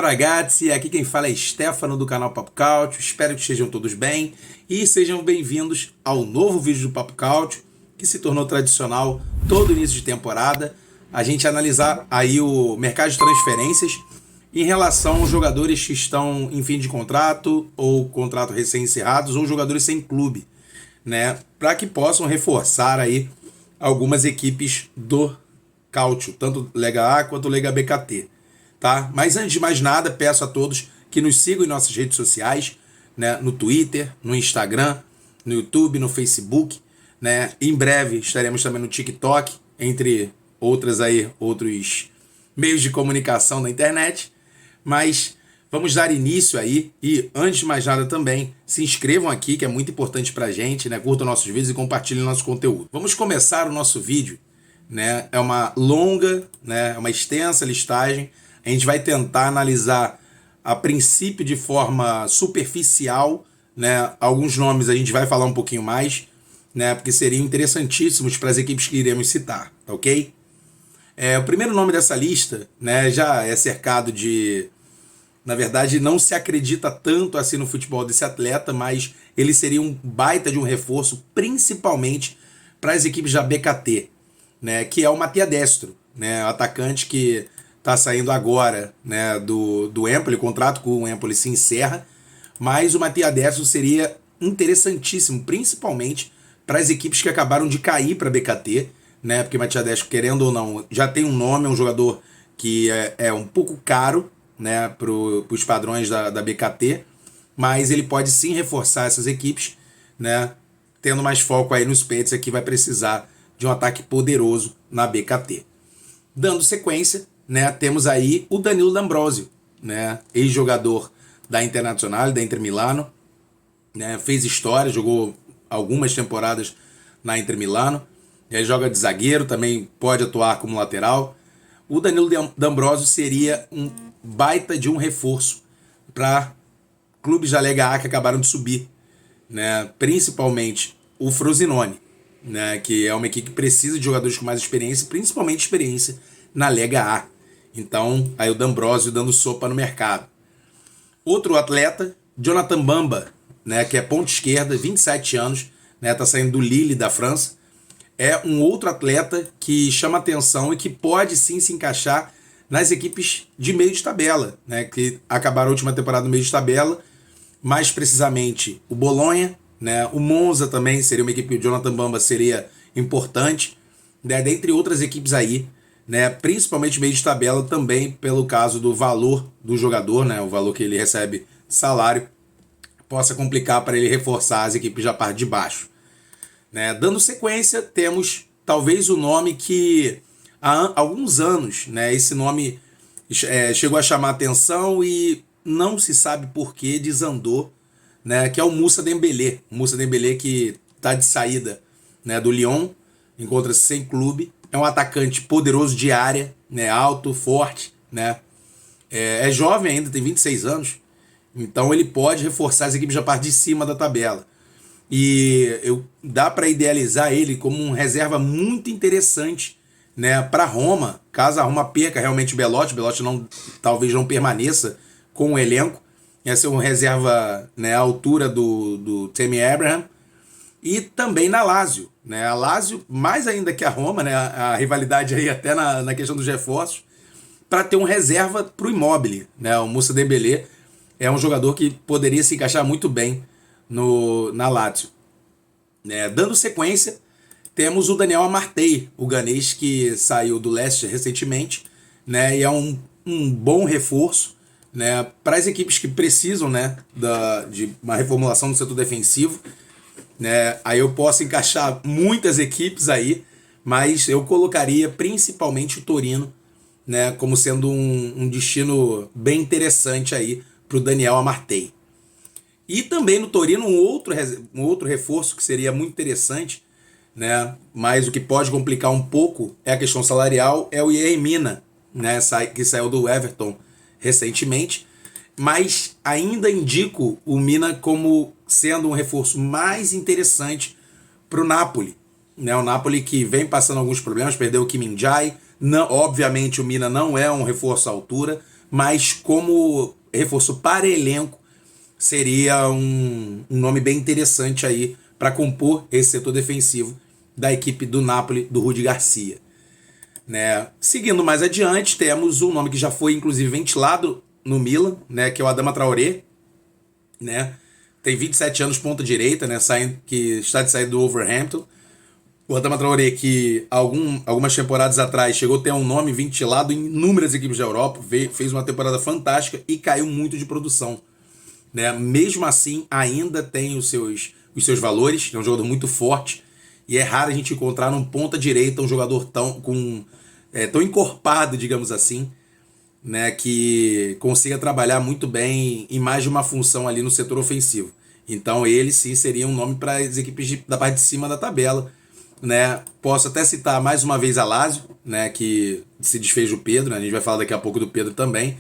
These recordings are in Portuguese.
ragazzi, aqui quem fala é Stefano do canal Papo Cálcio, espero que estejam todos bem e sejam bem-vindos ao novo vídeo do Papo Cálcio, que se tornou tradicional todo início de temporada, a gente analisar aí o mercado de transferências em relação aos jogadores que estão em fim de contrato ou contrato recém-encerrados ou jogadores sem clube, né, para que possam reforçar aí algumas equipes do Cálcio, tanto Lega A quanto Lega BKT. Tá? Mas antes de mais nada, peço a todos que nos sigam em nossas redes sociais, né? No Twitter, no Instagram, no YouTube, no Facebook, né? Em breve estaremos também no TikTok, entre outros meios de comunicação na internet. Mas vamos dar início aí e, antes de mais nada também, se inscrevam aqui, que é muito importante pra gente, né? Curtam nossos vídeos e compartilhem nosso conteúdo. Vamos começar o nosso vídeo, né? É uma longa, né? Uma extensa listagem. A gente vai tentar analisar a princípio de forma superficial, né? Alguns nomes a gente vai falar um pouquinho mais, né? Porque seriam interessantíssimos para as equipes que iremos citar, tá ok? O primeiro nome dessa lista, né, já é cercado de... Na verdade, não se acredita tanto assim no futebol desse atleta, mas ele seria um baita de um reforço, principalmente para as equipes da BKT, né? Que é o Mattia Destro, né? O atacante que está saindo agora, né, do Empoli, o contrato com o Empoli se encerra, mas o Mattia Destro seria interessantíssimo, principalmente para as equipes que acabaram de cair para a BKT, né, porque o Mattia Destro, querendo ou não, já tem um nome, é um jogador que é um pouco caro, né, para os padrões da BKT, mas ele pode sim reforçar essas equipes, né, tendo mais foco aí nos Spezia, que vai precisar de um ataque poderoso na BKT. Dando sequência, né, temos aí o Danilo D'Ambrosio, né, ex-jogador da Internazionale, da Inter Milano, né, fez história, jogou algumas temporadas na Inter Milano, ele joga de zagueiro, também pode atuar como lateral. O Danilo D'Ambrosio seria um baita de um reforço para clubes da Lega A que acabaram de subir, né, principalmente o Frosinone, né, que é uma equipe que precisa de jogadores com mais experiência, principalmente experiência na Lega A. Então, aí o D'Ambrosio dando sopa no mercado. Outro atleta, Jonathan Bamba, né, que é ponta esquerda, 27 anos, né, tá saindo do Lille, da França. É um outro atleta que chama atenção e que pode sim se encaixar nas equipes de meio de tabela, né, que acabaram a última temporada no meio de tabela, mais precisamente o Bolonha, né, o Monza também seria uma equipe que o Jonathan Bamba seria importante, né, dentre outras equipes aí, né, principalmente meio de tabela também pelo caso do valor do jogador, né, o valor que ele recebe salário, possa complicar para ele reforçar as equipes da parte de baixo. Né, dando sequência, temos talvez o nome que há alguns anos, né, esse nome chegou a chamar atenção e não se sabe por que desandou, né, que é o Moussa Dembélé. O Moussa Dembélé que está de saída, né, do Lyon, encontra-se sem clube. É um atacante poderoso de área, né, alto, forte, né, é jovem ainda, tem 26 anos, então ele pode reforçar as equipes da parte de cima da tabela. E dá para idealizar ele como um reserva muito interessante, né, para Roma, caso a Roma perca realmente o Belotti talvez não permaneça com o elenco, ia ser um reserva, né, à altura do Tammy Abraham. E também na Lazio, né? A Lazio, mais ainda que a Roma, né? A rivalidade aí até na questão dos reforços, para ter um reserva para o Immobile, né? O Moussa Dembélé é um jogador que poderia se encaixar muito bem na Lazio. Né? Dando sequência, temos o Daniel Amartey, o ganês que saiu do Leicester recentemente, né? E é um bom reforço, né, para as equipes que precisam, né, de uma reformulação do setor defensivo. Né, aí eu posso encaixar muitas equipes aí, mas eu colocaria principalmente o Torino, né, como sendo um destino bem interessante aí para o Daniel Amartey. E também no Torino um outro reforço que seria muito interessante, né, mas o que pode complicar um pouco é a questão salarial, é o Yerry Mina, né, que saiu do Everton recentemente, mas ainda indico o Mina como sendo um reforço mais interessante para o Napoli. Né? O Napoli que vem passando alguns problemas, perdeu o Kim Min-jae. Obviamente o Mina não é um reforço à altura, mas como reforço para elenco, seria um nome bem interessante aí para compor esse setor defensivo da equipe do Napoli, do Rudi Garcia. Né? Seguindo mais adiante, temos um nome que já foi inclusive ventilado no Milan, né? Que é o Adama Traoré, né? Tem 27 anos, ponta direita, né? Que está de sair do Wolverhampton. O Adama Traoré, que algumas temporadas atrás chegou a ter um nome ventilado em inúmeras equipes da Europa, fez uma temporada fantástica e caiu muito de produção. Né? Mesmo assim, ainda tem os seus valores, é um jogador muito forte, e é raro a gente encontrar num ponta direita um jogador tão encorpado, digamos assim, né, que consiga trabalhar muito bem em mais de uma função ali no setor ofensivo. Então ele sim seria um nome para as equipes da parte de cima da tabela. Né? Posso até citar mais uma vez a Lazio, né, que se desfez do Pedro, né? A gente vai falar daqui a pouco do Pedro também.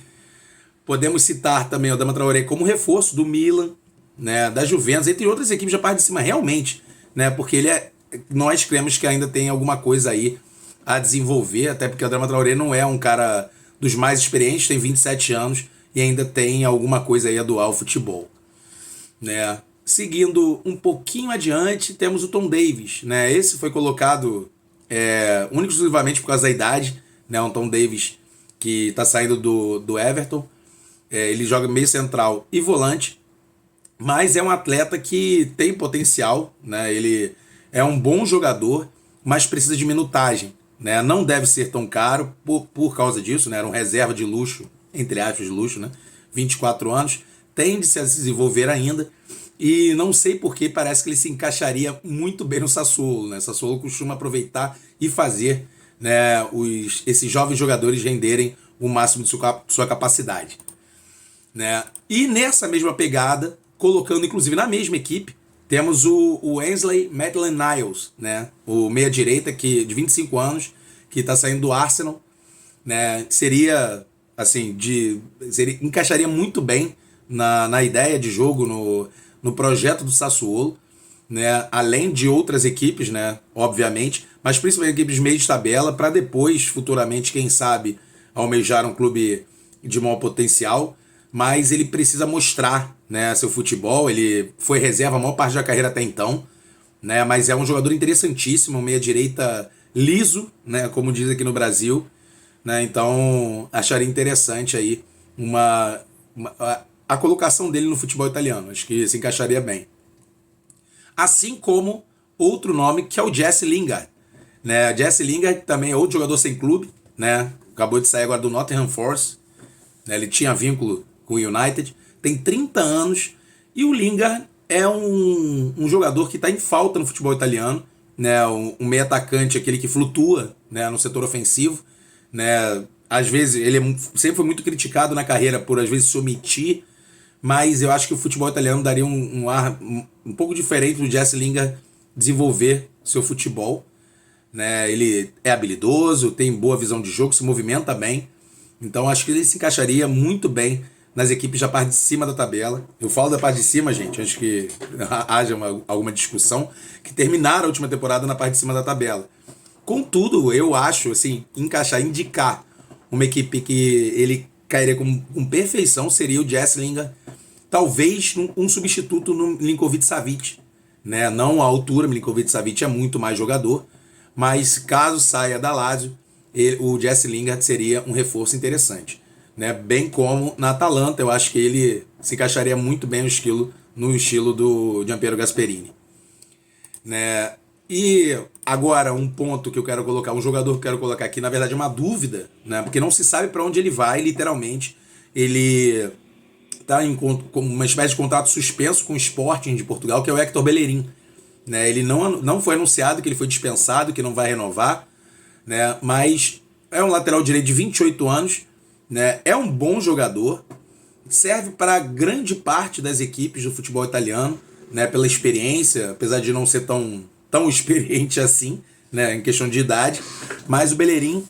Podemos citar também o Adama Traoré como reforço do Milan, né, da Juventus, entre outras equipes da parte de cima, realmente, né, porque nós cremos que ainda tem alguma coisa aí a desenvolver, até porque o Adama Traoré não é um cara dos mais experientes, tem 27 anos e ainda tem alguma coisa aí a doar ao futebol. Né? Seguindo um pouquinho adiante, temos o Tom Davies. Né? Esse foi colocado único e exclusivamente por causa da idade. Né? Um Tom Davies que está saindo do Everton. Ele joga meio central e volante, mas é um atleta que tem potencial. Né? Ele é um bom jogador, mas precisa de minutagem. Né? Não deve ser tão caro por causa disso. Né? Era um reserva de luxo, entre aspas de luxo, né? 24 anos, tende-se a se desenvolver ainda, e não sei porque parece que ele se encaixaria muito bem no Sassuolo. Né? Sassuolo costuma aproveitar e fazer, né, esses jovens jogadores renderem o máximo de sua capacidade. Né? E nessa mesma pegada, colocando inclusive na mesma equipe, temos o Ainsley Maitland-Niles, né? O meia-direita de 25 anos, que está saindo do Arsenal. Né? Encaixaria muito bem na ideia de jogo, no projeto do Sassuolo, né? Além de outras equipes, né? Obviamente, mas principalmente equipes meio de tabela, para depois, futuramente, quem sabe, almejar um clube de maior potencial. Mas ele precisa mostrar, né, seu futebol. Ele foi reserva a maior parte da carreira até então, né, mas é um jogador interessantíssimo, um meia-direita liso, né, como diz aqui no Brasil. Né, então acharia interessante aí a colocação dele no futebol italiano. Acho que se encaixaria bem. Assim como outro nome, que é o Jesse Lingard. Né, Jesse Lingard também é outro jogador sem clube, né, acabou de sair agora do Nottingham Forest. Né, ele tinha vínculo com o United, tem 30 anos, e o Lingard é um jogador que está em falta no futebol italiano. Né, um meio atacante, aquele que flutua, né, no setor ofensivo. Né, às vezes ele sempre foi muito criticado na carreira por às vezes se omitir, mas eu acho que o futebol italiano daria um ar um pouco diferente do Jesse Lingard desenvolver seu futebol. Né, ele é habilidoso, tem boa visão de jogo, se movimenta bem, então acho que ele se encaixaria muito bem nas equipes da parte de cima da tabela. Eu falo da parte de cima, gente, antes que haja alguma discussão, que terminaram a última temporada na parte de cima da tabela. Contudo, eu acho, assim, indicar uma equipe que ele cairia com perfeição seria o Jesse Lingard, talvez um substituto no Milinkovic-Savic. Né? Não à altura, Milinkovic-Savic é muito mais jogador, mas caso saia da Lazio, o Jesse Lingard seria um reforço interessante. Né? Bem como na Atalanta, eu acho que ele se encaixaria muito bem no estilo do Gianpiero Gasperini. Né? E agora um ponto que eu quero colocar, um jogador que eu quero colocar aqui, na verdade é uma dúvida, né? Porque não se sabe para onde ele vai, literalmente. Ele está com uma espécie de contrato suspenso com o Sporting de Portugal, que é o Hector Bellerin. Né? Ele não foi anunciado que ele foi dispensado, que não vai renovar, né? Mas é um lateral direito de 28 anos, né? É um bom jogador, serve para grande parte das equipes do futebol italiano, né? Pela experiência, apesar de não ser tão experiente assim, né? Em questão de idade, mas o Bellerin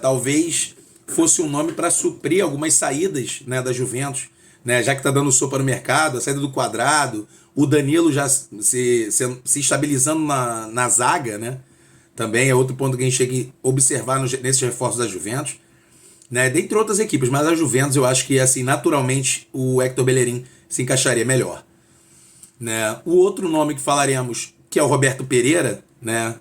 talvez fosse um nome para suprir algumas saídas, né, da Juventus, né? Já que está dando sopa no mercado, a saída do Quadrado, o Danilo já se estabilizando na zaga, né? Também é outro ponto que a gente chega a observar nesses reforços da Juventus. né? Dentre outras equipes, mas a Juventus eu acho que assim naturalmente o Hector Bellerin se encaixaria melhor, né? O outro nome que falaremos, que é o Roberto Pereira, né?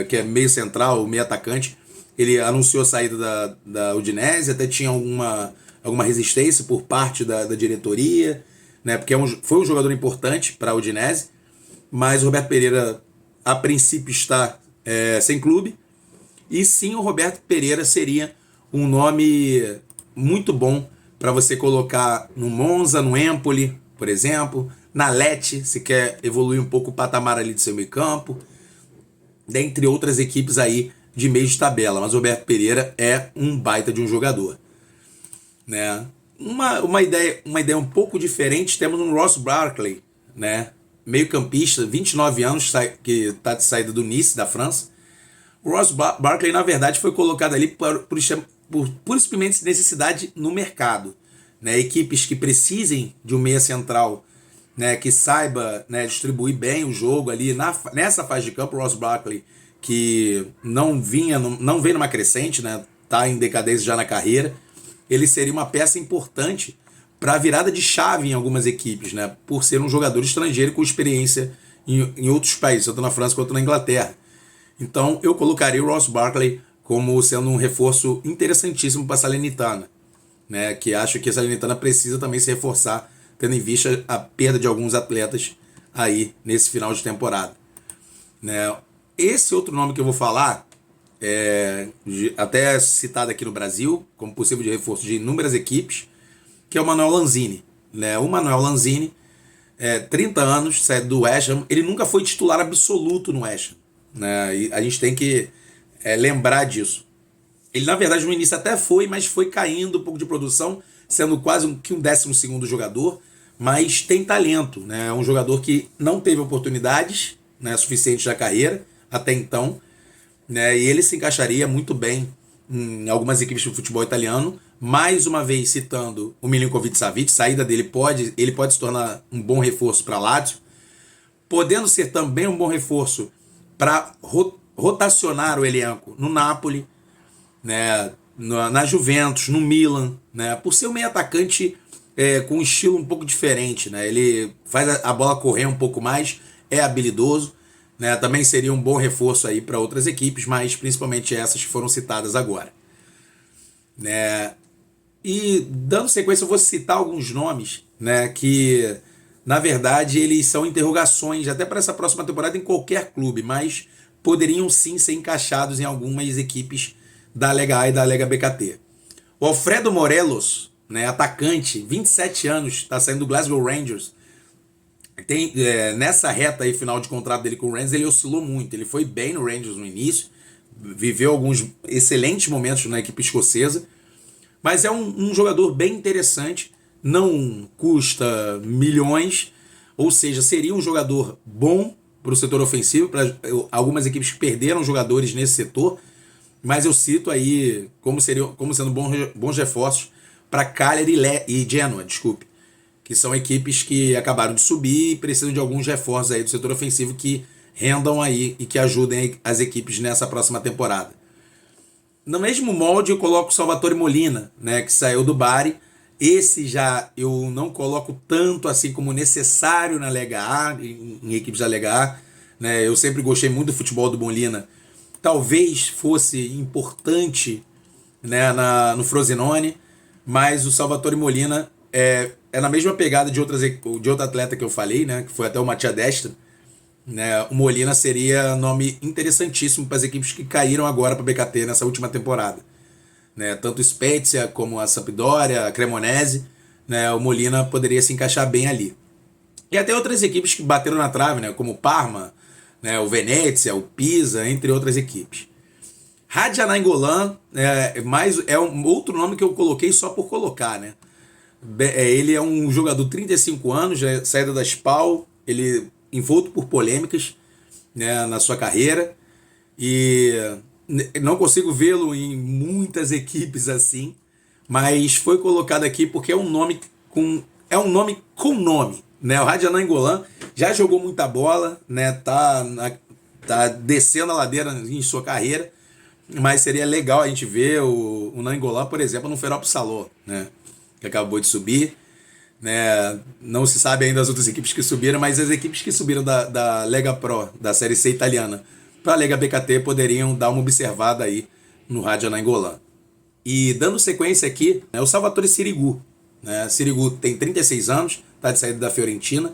Que é meio central, meio atacante. Ele anunciou a saída da Udinese, até tinha alguma resistência por parte da diretoria, né? Porque foi um jogador importante para a Udinese, mas o Roberto Pereira a princípio está sem clube. E sim, o Roberto Pereira seria um nome muito bom para você colocar no Monza, no Empoli, por exemplo, na Lecce, se quer evoluir um pouco o patamar ali de seu meio campo, dentre outras equipes aí de meio de tabela. Mas o Roberto Pereira é um baita de um jogador, né? Uma ideia um pouco diferente, temos um Ross Barkley, né? Meio campista, 29 anos, que está de saída do Nice, da França. O Ross Barkley, na verdade, foi colocado ali por simplesmente necessidade no mercado, né? Equipes que precisem de um meia central, né, que saiba, né, distribuir bem o jogo ali nessa fase de campo. O Ross Barkley, que não vem numa crescente, né, tá em decadência já na carreira, ele seria uma peça importante para a virada de chave em algumas equipes, né, por ser um jogador estrangeiro com experiência em outros países, tanto na França quanto na Inglaterra. Então eu colocaria o Ross Barkley como sendo um reforço interessantíssimo para a Salernitana, né, que acho que a Salernitana precisa também se reforçar, tendo em vista a perda de alguns atletas aí nesse final de temporada, né? Esse outro nome que eu vou falar, até citado aqui no Brasil, como possível de reforço de inúmeras equipes, que é o Manuel Lanzini, né? O Manuel Lanzini, 30 anos, sai do West Ham, ele nunca foi titular absoluto no West Ham, né? E a gente tem que lembrar disso. Ele, na verdade, no início até foi, mas foi caindo um pouco de produção, sendo quase um 12º jogador, mas tem talento, né? É um jogador que não teve oportunidades, né, suficientes na carreira até então, né? E ele se encaixaria muito bem em algumas equipes do futebol italiano. Mais uma vez citando o Milinkovic-Savic, saída dele ele pode se tornar um bom reforço para Lazio, podendo ser também um bom reforço para rotacionar o elenco no Napoli, né, na Juventus, no Milan, né, por ser um meio atacante com um estilo um pouco diferente, né, ele faz a bola correr um pouco mais, é habilidoso, né, também seria um bom reforço aí para outras equipes, mas principalmente essas que foram citadas agora, né. E dando sequência eu vou citar alguns nomes, né, que na verdade eles são interrogações até para essa próxima temporada em qualquer clube, mas poderiam sim ser encaixados em algumas equipes da Lega A e da Lega BKT. O Alfredo Morelos, né, atacante, 27 anos, está saindo do Glasgow Rangers. Nessa reta aí, final de contrato dele com o Rangers, ele oscilou muito. Ele foi bem no Rangers no início, viveu alguns excelentes momentos na equipe escocesa, mas é um jogador bem interessante, não custa milhões, ou seja, seria um jogador bom para o setor ofensivo, para algumas equipes que perderam jogadores nesse setor, mas eu cito aí como sendo bons reforços para Cagliari e Genoa, desculpe, que são equipes que acabaram de subir e precisam de alguns reforços aí do setor ofensivo que rendam aí e que ajudem as equipes nessa próxima temporada. No mesmo molde eu coloco o Salvatore Molina, né, que saiu do Bari. Esse já eu não coloco tanto assim como necessário na Lega A, em equipes da Lega A, né? Eu sempre gostei muito do futebol do Molina. Talvez fosse importante, né, no Frosinone, mas o Salvatore Molina é na mesma pegada de outro atleta que eu falei, né, que foi até o Mattia Destra, né? O Molina seria nome interessantíssimo para as equipes que caíram agora para a BKT nessa última temporada, né? Tanto Spezia como a Sampdoria, a Cremonese, né? O Molina poderia se encaixar bem ali. E até outras equipes que bateram na trave, né? Como o Parma, né? O Venezia, o Pisa, entre outras equipes. Radja Nainggolan é um outro nome que eu coloquei só por colocar, né? Ele é um jogador de 35 anos, já é saída da SPAL, ele envolto por polêmicas, né, na sua carreira, e não consigo vê-lo em muitas equipes assim, mas foi colocado aqui porque é um nome com nome, né? O Radja Nainggolan já jogou muita bola, né? Tá descendo a ladeira em sua carreira, mas seria legal a gente ver o Nainggolan, por exemplo, no Ferrope-Salò, né? Que acabou de subir, né? Não se sabe ainda as outras equipes que subiram, mas as equipes que subiram da Lega Pro, da Série C italiana, para a Lega BKT poderiam dar uma observada aí no Raja Nainggolan. E dando sequência aqui, é o Salvatore Sirigu. Né? Sirigu tem 36 anos, está de saída da Fiorentina.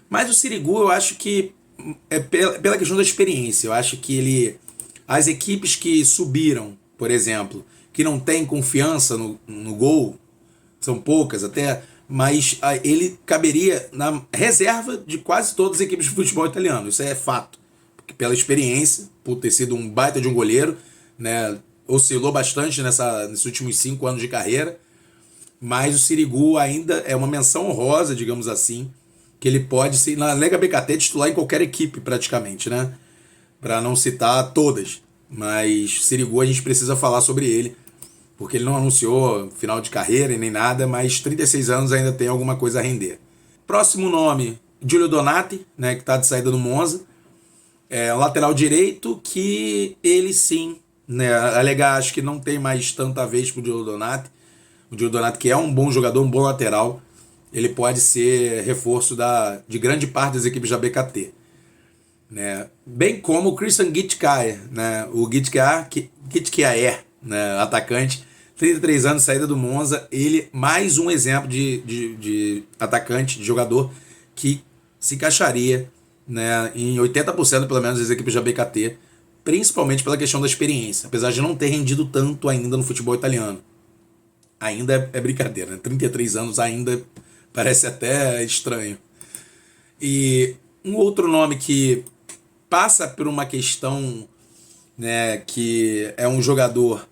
Mas o Sirigu eu acho que é pela questão da experiência. Eu acho que as equipes que subiram, por exemplo, que não têm confiança no gol, são poucas até, mas ele caberia na reserva de quase todas as equipes de futebol italiano. Isso é fato. Porque pela experiência, por ter sido um baita de um goleiro, né, oscilou bastante nesses últimos 5 anos de carreira, mas o Sirigu ainda é uma menção honrosa, digamos assim, que ele pode ser, na Lega BKT, titular em qualquer equipe praticamente, né? Para não citar todas. Mas o Sirigu a gente precisa falar sobre ele, porque ele não anunciou final de carreira e nem nada, mas 36 anos ainda tem alguma coisa a render. Próximo nome, Giulio Donati, né, que está de saída do Monza. É um lateral direito que ele sim, né, a Lega acho que não tem mais tanta vez com o Giulio Donati. O Giulio Donati, que é um bom jogador, um bom lateral, ele pode ser reforço de grande parte das equipes da BKT. Né? Bem como o Christian Gitkaer, né? O Gitkaer, né? Atacante, 33 anos, saída do Monza. Ele, mais um exemplo de atacante, de jogador que se encaixaria, né, em 80% pelo menos das equipes da BKT, principalmente pela questão da experiência, apesar de não ter rendido tanto ainda no futebol italiano. Ainda é brincadeira, né? 33 anos ainda parece até estranho. E um outro nome que passa por uma questão, né, que é um jogador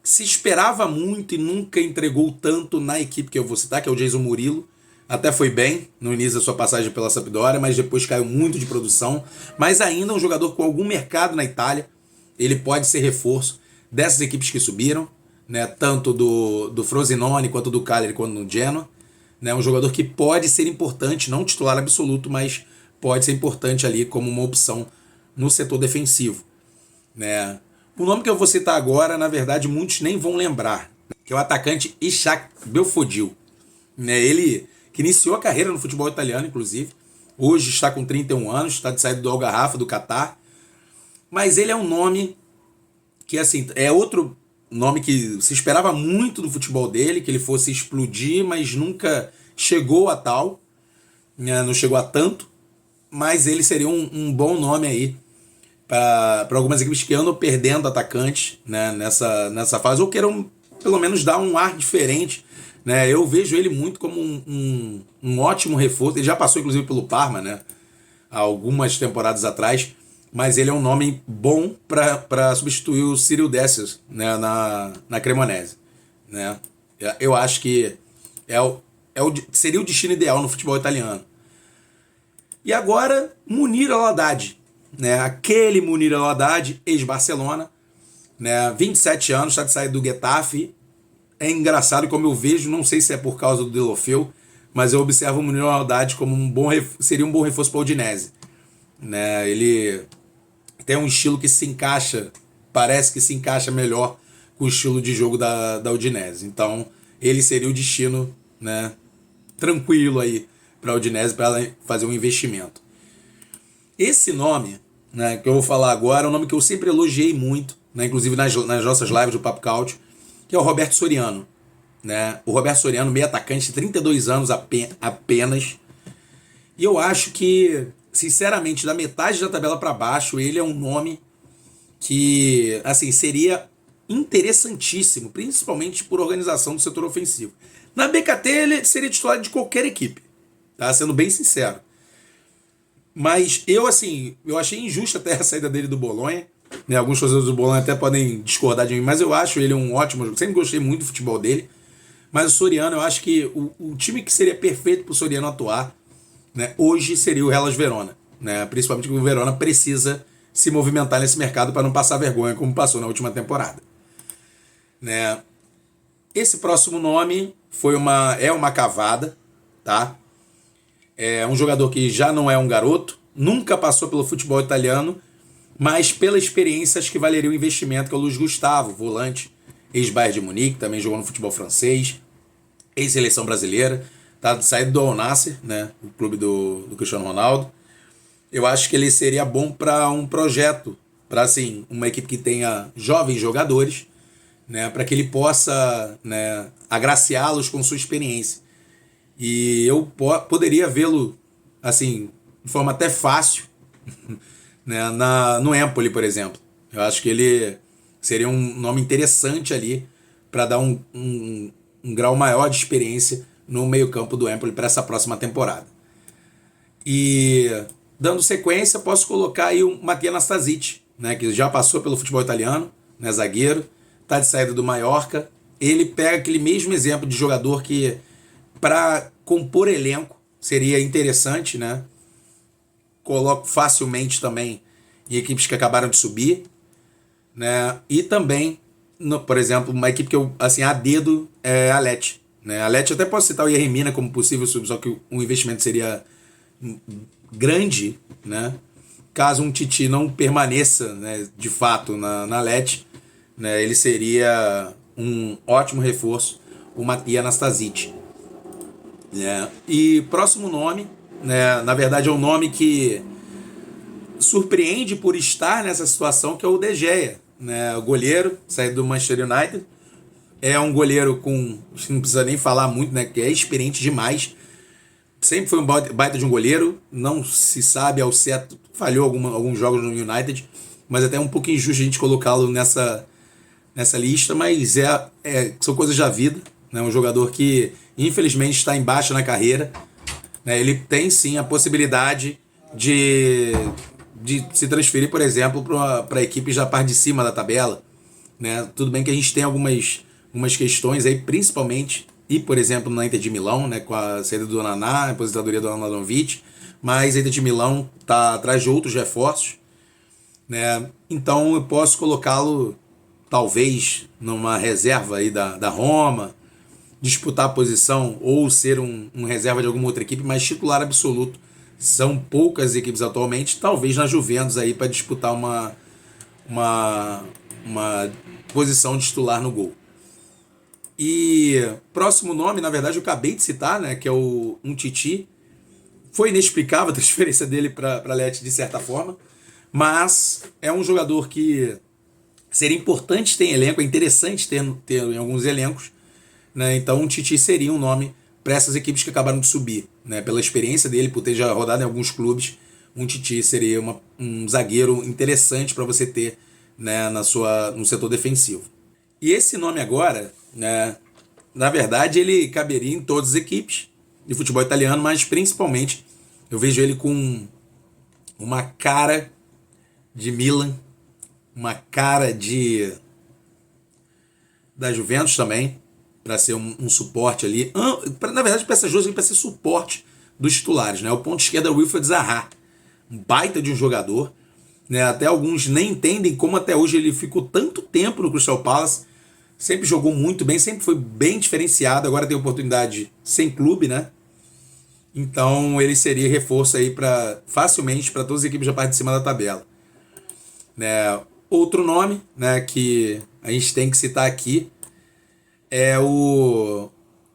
que se esperava muito e nunca entregou tanto na equipe que eu vou citar, que é o Jason Murillo. Até foi bem no início da sua passagem pela Sampdoria, mas depois caiu muito de produção. Mas ainda é um jogador com algum mercado na Itália. Ele pode ser reforço dessas equipes que subiram, né, tanto do Frosinone quanto do Cagliari quanto do Genoa. Né, um jogador que pode ser importante, não titular absoluto, mas pode ser importante ali como uma opção no setor defensivo. Né. O nome que eu vou citar agora, na verdade, muitos nem vão lembrar, que é o atacante Ishak Belfodil. Né, ele que iniciou a carreira no futebol italiano, inclusive. Hoje está com 31 anos, está de saída do Al-Garrafa, do Catar. Mas ele é um nome que, assim, é outro nome que se esperava muito do futebol dele, que ele fosse explodir, mas nunca chegou a tal, né? Não chegou a tanto, mas ele seria um bom nome aí para algumas equipes que andam perdendo atacantes, né, nessa fase, ou queiram pelo menos dar um ar diferente. Né? Eu vejo ele muito como um ótimo reforço. Ele já passou inclusive pelo Parma, né, há algumas temporadas atrás, mas ele é um nome bom para substituir o Cyril Dessers, né, na Cremonese. Né? Eu acho que seria o destino ideal no futebol italiano. E agora, Munir El Haddad. Né? Aquele Munir El Haddad, ex-Barcelona, né? 27 anos, está de saída do Getafe. É engraçado como eu vejo, não sei se é por causa do Deulofeu, mas eu observo o Munir El Haddad como seria um bom reforço para o Udinese. Né? Ele tem um estilo que se encaixa, parece que se encaixa melhor com o estilo de jogo da Udinese. Então, ele seria o destino, né, tranquilo aí para a Udinese, para ela fazer um investimento. Esse nome, né, que eu vou falar agora, é um nome que eu sempre elogiei muito, né, inclusive nas nossas lives do Papo Cautio, que é o Roberto Soriano. Né? O Roberto Soriano, meio atacante, 32 anos apenas. E eu acho que, sinceramente, da metade da tabela para baixo, ele é um nome que, assim, seria interessantíssimo, principalmente por organização do setor ofensivo. Na BKT, ele seria titular de qualquer equipe, tá? Sendo bem sincero. Mas eu achei injusta até a saída dele do Bolonha. Né? Alguns torcedores do Bolonha até podem discordar de mim, mas eu acho ele um ótimo jogador. Sempre gostei muito do futebol dele. Mas o Soriano, eu acho que o time que seria perfeito para o Soriano atuar, né, hoje seria o Hellas Verona. Né? Principalmente porque o Verona precisa se movimentar nesse mercado para não passar vergonha, como passou na última temporada. Né? Esse próximo nome é uma cavada, tá? É um jogador que já não é um garoto, nunca passou pelo futebol italiano, mas pela experiência acho que valeria o investimento, que é o Luiz Gustavo, volante, ex-Bayern de Munique, também jogou no futebol francês, ex-seleção brasileira, tá saído do Al Nassr, né, o clube do Cristiano Ronaldo. Eu acho que ele seria bom para um projeto, para assim, uma equipe que tenha jovens jogadores, né, para que ele possa, né, agraciá-los com sua experiência. E eu poderia vê-lo assim, de forma até fácil, né, no Empoli, por exemplo. Eu acho que ele seria um nome interessante ali para dar um grau maior de experiência no meio-campo do Empoli para essa próxima temporada. E dando sequência, posso colocar aí o Mattia Nastasic, né, que já passou pelo futebol italiano, né, zagueiro, tá de saída do Mallorca. Ele pega aquele mesmo exemplo de jogador que, para compor elenco, seria interessante, né? Coloco facilmente também em equipes que acabaram de subir, né? E também, por exemplo, uma equipe que eu, assim, a dedo é a Lecce, né? A Lecce, até posso citar o Jeremina como possível sub, só que o investimento seria grande, né? Caso um Titi não permaneça, né, de fato na Lecce, né, ele seria um ótimo reforço, o Mattia Nastasic. E próximo nome, né, na verdade é um nome que surpreende por estar nessa situação, que é o De Gea, né, o goleiro, saído do Manchester United. É um goleiro com, não precisa nem falar muito, né, que é experiente demais. Sempre foi um baita de um goleiro, não se sabe ao certo, falhou alguns jogos no United, mas até é um pouco injusto a gente colocá-lo nessa lista, mas são coisas da vida, né? Um jogador que infelizmente está embaixo na carreira, né? Ele tem sim a possibilidade de se transferir, por exemplo, para equipes da parte de cima da tabela, né? Tudo bem que a gente tem algumas questões aí, principalmente, e por exemplo na Inter de Milão, né, com a saída do Naná, a aposentadoria do Anadovic, mas a Inter de Milão está atrás de outros reforços, né? Então eu posso colocá-lo talvez numa reserva aí da Roma, disputar a posição ou ser um reserva de alguma outra equipe, mas titular absoluto. São poucas equipes atualmente, talvez na Juventus aí para disputar uma posição de titular no gol. E próximo nome, na verdade, eu acabei de citar, né, que é o Titi. Foi inexplicável a transferência dele para Lecce de certa forma, mas é um jogador que seria importante ter em elenco, é interessante ter em alguns elencos, né? Então o Titi seria um nome para essas equipes que acabaram de subir, né? Pela experiência dele, por ter já rodado em alguns clubes, um Titi seria um zagueiro interessante para você ter, né, no setor defensivo. E esse nome agora, né, na verdade ele caberia em todas as equipes de futebol italiano, mas principalmente eu vejo ele com uma cara de Milan, uma cara da Juventus também, para ser um suporte ali. Na verdade, para essas duas, para ser suporte dos titulares, né? O ponto esquerdo é o Wilfried Zaha, um baita de um jogador, né? Até alguns nem entendem como até hoje ele ficou tanto tempo no Crystal Palace. Sempre jogou muito bem, sempre foi bem diferenciado. Agora tem oportunidade sem clube, né? Então ele seria reforço aí facilmente para todas as equipes da parte de cima da tabela, né? Outro nome, né, que a gente tem que citar aqui é o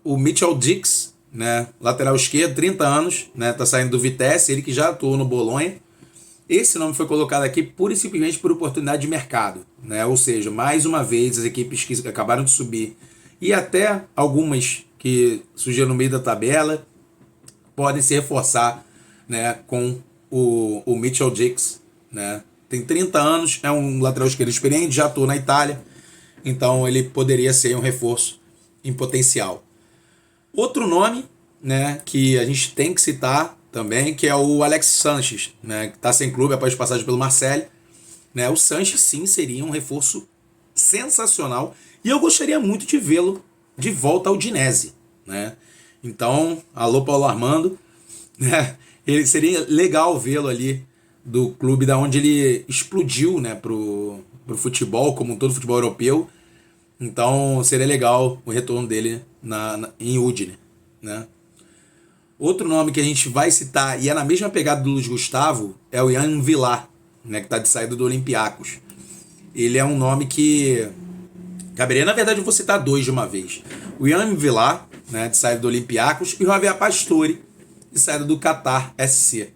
Mitchell Dix, né, lateral esquerdo, 30 anos, né, tá saindo do Vitesse, ele que já atuou no Bolonha. Esse nome foi colocado aqui pura e simplesmente por oportunidade de mercado, né? Ou seja, mais uma vez as equipes que acabaram de subir e até algumas que surgiram no meio da tabela podem se reforçar, né, com o Mitchell Dix, né? Tem 30 anos, é um lateral esquerdo experiente, já atuou na Itália, então ele poderia ser um reforço em potencial. Outro nome, né, que a gente tem que citar também, que é o Alex Sanches, né, que está sem clube após passagem pelo Marseille, né? O Sanches sim seria um reforço sensacional e eu gostaria muito de vê-lo de volta ao Udinese, né? Então, alô Paulo Armando, né? Ele seria legal vê-lo ali do clube da onde ele explodiu, né, pro futebol, como todo futebol europeu. Então seria legal o retorno dele em Udine, né? Outro nome que a gente vai citar, e é na mesma pegada do Luiz Gustavo, é o Ian Villar, né, que está de saída do Olympiacos. Ele é um nome que caberia, na verdade eu vou citar dois de uma vez. O Ian Vilar, né, de saída do Olympiacos, e o Javier Pastore, de saída do Qatar SC.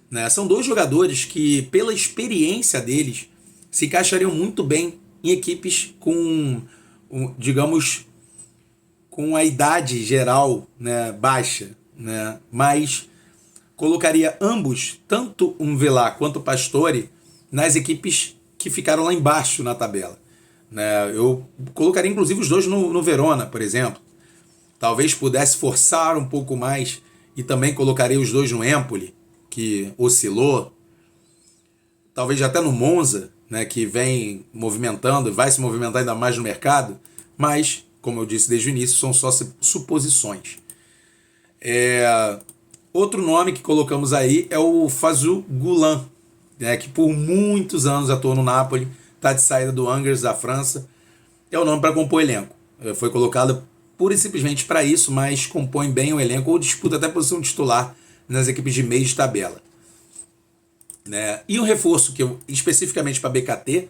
Né, são dois jogadores que, pela experiência deles, se encaixariam muito bem em equipes com, digamos, com a idade geral, né, baixa, né, mas colocaria ambos, tanto um Vilar quanto o Pastore, nas equipes que ficaram lá embaixo na tabela. Né, eu colocaria inclusive os dois no Verona, por exemplo. Talvez pudesse forçar um pouco mais e também colocaria os dois no Empoli, que oscilou. Talvez até no Monza, né, que vem movimentando, vai se movimentar ainda mais no mercado, mas, como eu disse desde o início, são só suposições. Outro nome que colocamos aí é o Fazou Goulan, né, que por muitos anos atuou no Napoli, está de saída do Angers da França. É o nome para compor elenco. Foi colocado pura e simplesmente para isso, mas compõe bem o elenco ou disputa até a posição titular nas equipes de meio de tabela. Né? E um reforço que eu, especificamente para BKT,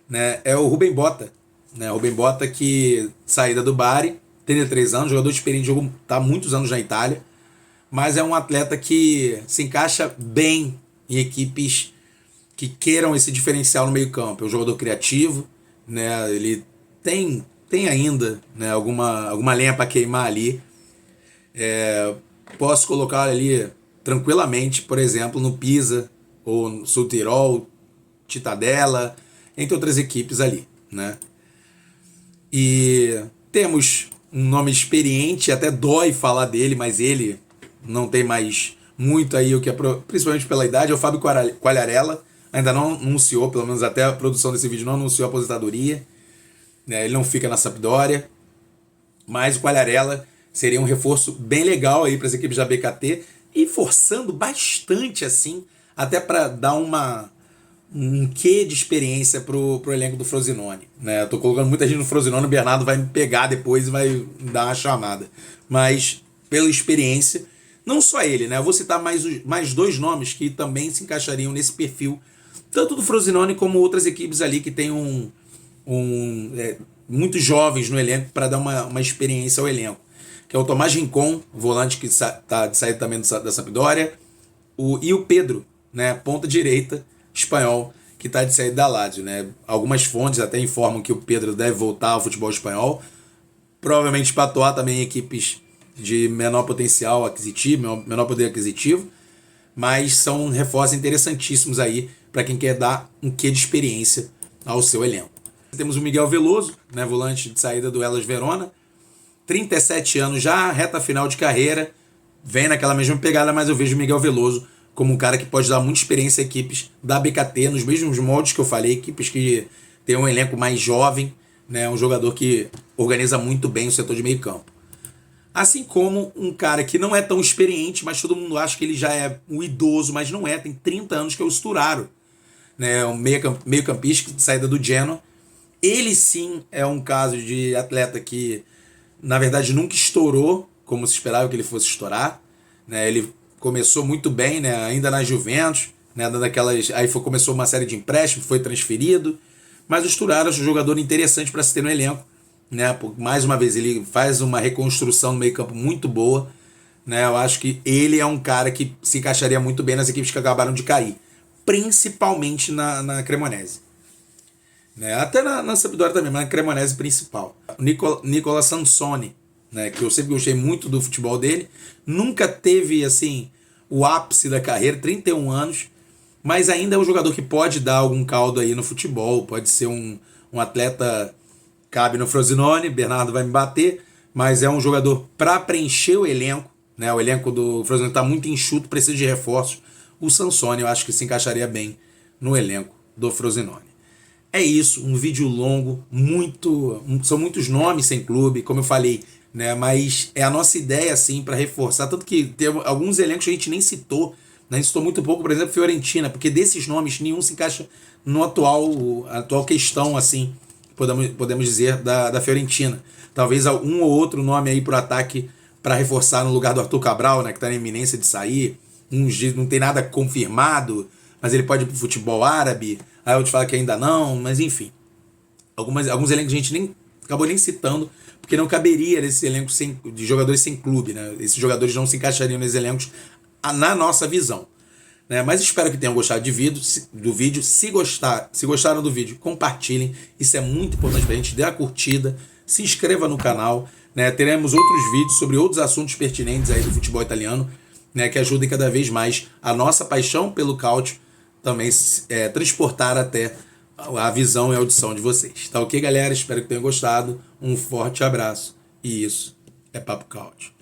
né, é o Rubem Botta. Né? Rubem Botta, que saída do Bari, 33 anos, jogador experiente, está há muitos anos na Itália, mas é um atleta que se encaixa bem em equipes que queiram esse diferencial no meio campo. É um jogador criativo, né? Ele tem ainda, né, alguma lenha para queimar ali. Posso colocar ali tranquilamente, por exemplo, no Pisa, ou no Sul Tirol, Cittadella, entre outras equipes ali. Né? E temos um nome experiente, até dói falar dele, mas ele não tem mais muito aí, o que é principalmente pela idade, é o Fábio Quagliarella. Ainda não anunciou, pelo menos até a produção desse vídeo não anunciou a aposentadoria. Ele não fica na Sampdoria. Mas o Quagliarella seria um reforço bem legal aí para as equipes da BKT e forçando bastante assim, até para dar um quê de experiência pro elenco do Frosinone. Né? Eu tô colocando muita gente no Frosinone, o Bernardo vai me pegar depois e vai dar uma chamada. Mas pela experiência, não só ele, né? Eu vou citar mais dois nomes que também se encaixariam nesse perfil, tanto do Frosinone como outras equipes ali que tem muitos jovens no elenco para dar uma experiência ao elenco. Que é o Tomás Rincon, volante que está de saída também da Sampdoria, e o Pedro, né, ponta direita, espanhol, que está de saída da Lazio. Né? Algumas fontes até informam que o Pedro deve voltar ao futebol espanhol, provavelmente para atuar também em equipes de menor potencial aquisitivo, menor poder aquisitivo, mas são reforços interessantíssimos aí para quem quer dar um quê de experiência ao seu elenco. Temos o Miguel Veloso, né, volante de saída do Hellas Verona, 37 anos já, reta final de carreira, vem naquela mesma pegada, mas eu vejo o Miguel Veloso como um cara que pode dar muita experiência a equipes da BKT, nos mesmos moldes que eu falei, equipes que tem um elenco mais jovem, né, um jogador que organiza muito bem o setor de meio campo. Assim como um cara que não é tão experiente, mas todo mundo acha que ele já é um idoso, mas não é, tem 30 anos, que é o Sturaro, né, um meio-campista de saída do Genoa. Ele sim é um caso de atleta que, na verdade, nunca estourou como se esperava que ele fosse estourar. Né? Ele começou muito bem, né, ainda na Juventus, né, aí começou uma série de empréstimos, foi transferido, mas o Sturaro é um jogador interessante para se ter no elenco. Né? Mais uma vez, ele faz uma reconstrução no meio campo muito boa. Né? Eu acho que ele é um cara que se encaixaria muito bem nas equipes que acabaram de cair, principalmente na Cremonese. Né? Até na Sampdoria também, mas na Cremonese principal. O Nicola Sansone, né? Que eu sempre gostei muito do futebol dele, nunca teve assim o ápice da carreira, 31 anos, mas ainda é um jogador que pode dar algum caldo aí no futebol, pode ser um atleta, cabe no Frosinone, Bernardo vai me bater, mas é um jogador para preencher o elenco. Né? O elenco do Frosinone está muito enxuto, precisa de reforços. O Sansone eu acho que se encaixaria bem no elenco do Frosinone. É isso, um vídeo longo, são muitos nomes sem clube, como eu falei, né? Mas é a nossa ideia assim para reforçar, tanto que tem alguns elencos que a gente nem citou, né? A gente citou muito pouco, por exemplo, Fiorentina, porque desses nomes nenhum se encaixa no atual questão, assim, podemos dizer, da Fiorentina. Talvez um ou outro nome aí pro ataque para reforçar no lugar do Arthur Cabral, né, que está na iminência de sair, não tem nada confirmado, mas ele pode ir pro futebol árabe, aí outros falam que ainda não, mas enfim. Alguns elencos a gente nem acabou nem citando, porque não caberia nesse elenco de jogadores sem clube, né? Esses jogadores não se encaixariam nesses elencos na nossa visão. Né? Mas espero que tenham gostado do vídeo. Se gostaram do vídeo, compartilhem. Isso é muito importante pra gente. Dê a curtida, se inscreva no canal. Né? Teremos outros vídeos sobre outros assuntos pertinentes aí do futebol italiano, né? Que ajudem cada vez mais a nossa paixão pelo Calcio também transportar até a visão e a audição de vocês. Tá ok, galera? Espero que tenham gostado. Um forte abraço. E isso é Papo Calcio.